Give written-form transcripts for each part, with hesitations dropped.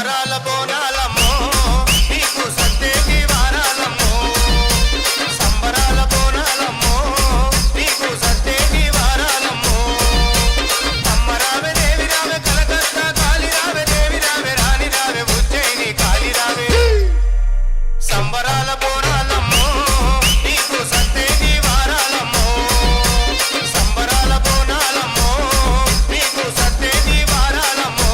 సంబరాల బోనాలమ్మో నీకు సత్తేటి వారాలమ్మో సంబరాల బోనాలమ్మో నీకు సత్తేటి వారాలమ్మో అమ్మ రావే దేవి రావే కలకత్తా కాలి రావే దేవి రావే రాణి రావే ఉజ్జయిని కాలి రావే సంబరాల బోనాలమ్మో నీకు సత్తేటి వారాలమ్మో సంబరాల బోనాలమ్మో నీకు సత్తేటి వారాలమ్మో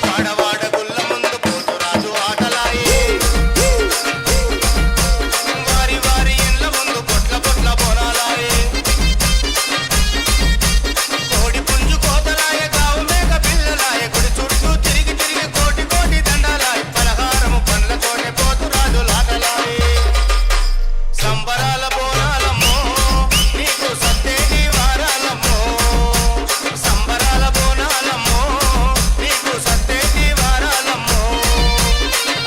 వాడవాడ గుల్ల ముందు పోతురాజు ఆటలాయే వారి వారి ఇండ్ల ముందు పొట్ల పొట్ల బోనాలాయే కోడి పుంజు కోతలాయే కావు మేక పిల్లలాయే గుడి చుట్టూ తిరిగి తిరిగి కోటి కోటి దండాలాయే పలహారము పండ్లతోనే పోతురాజు లాటలాయే సంబరాల బోనాలమ్మో నీకు సత్తేటి వారాలమ్మో సంబరాల బోనాలమ్మో నీకు సత్తేటి వారాలమ్మో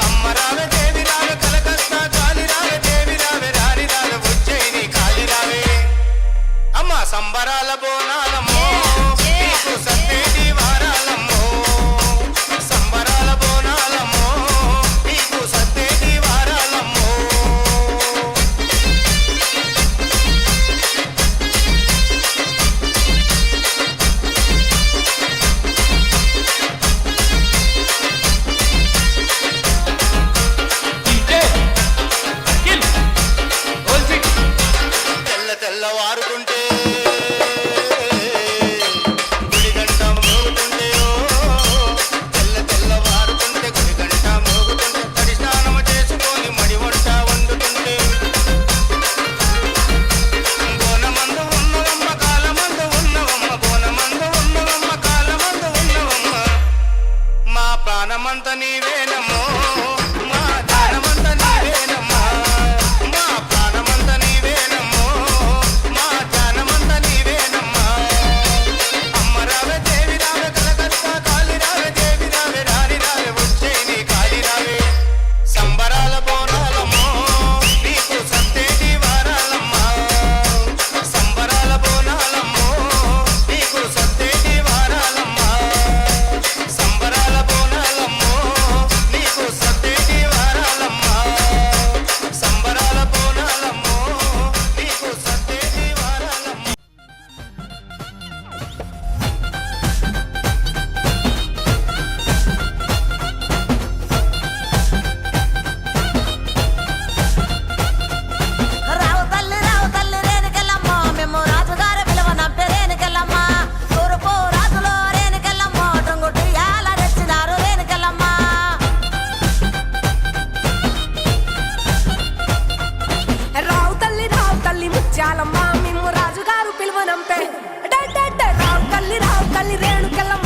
అమ్మ రావే దేవి రావే కలకత్తా కాలి రావే దేవి రావే రాణి రావే ఉజ్జయిని కాలి రావే అమ్మ సంబరాల బోనాలమ్మో నీకు సత్తేటి వారాలమ్మో సంబరాల బోనాలమ్మో నీకు సత్తేటి వారాలమ్మో తెల్ల తెల్లవారుకుంటే గుడి గంట మోగుతుంటే తెల్ల తెల్లవారుకుంటే గుడి గంట మోగుతుంటే తడి స్నానం చేసుకొని మడి వంట వండుతుంటే బోనమందు ఉన్నవమ్మ కాలమందు ఉన్నవమ్మ బోనమందు ఉన్నవమ్మ కాలమందు ఉన్నవమ్మ మా ప్రాణమంత నీవేనమ్మో మా జానమంత నీవేనమ్మా మా ప్రాణమంత నీవేనమ్మో మా జానమంత నీవేనమ్మా అమ్మ రావే దేవి రావే కలకత్తా కాలి రావే దేవి రావే రాణి రావే ఉజ్జయిని కాలి రావే సంబరాల బోనాలమ్మో నీకు సత్తేటి వారాలమ్మా సంబరాల బోనాలమ్మో నీకు సత్తేటి వారాలమ్మా సంబరాల బోనాలమ్మో నీకు సత్తేటి వారాలమ్మా సంబరాల బోనాలమ్మో నీకు సత్తేటి వారాలమ్మా రావు తల్లి రేణుకెళ్ళమ్మ మేము రాజుగారి పిలువనంపే రేణుకెళ్ళమ్మ తూర్పు రాజులో రేణుకెళ్ళమ్మ టొంగుటి యాల రెచ్చినారు రేణుకెళ్ళమ్మ రావు తల్లి ముత్యాలమ్మ మేము రాజుగారు పిలువనంపే రావు తల్లి రేణుకెళ్ళమ్మ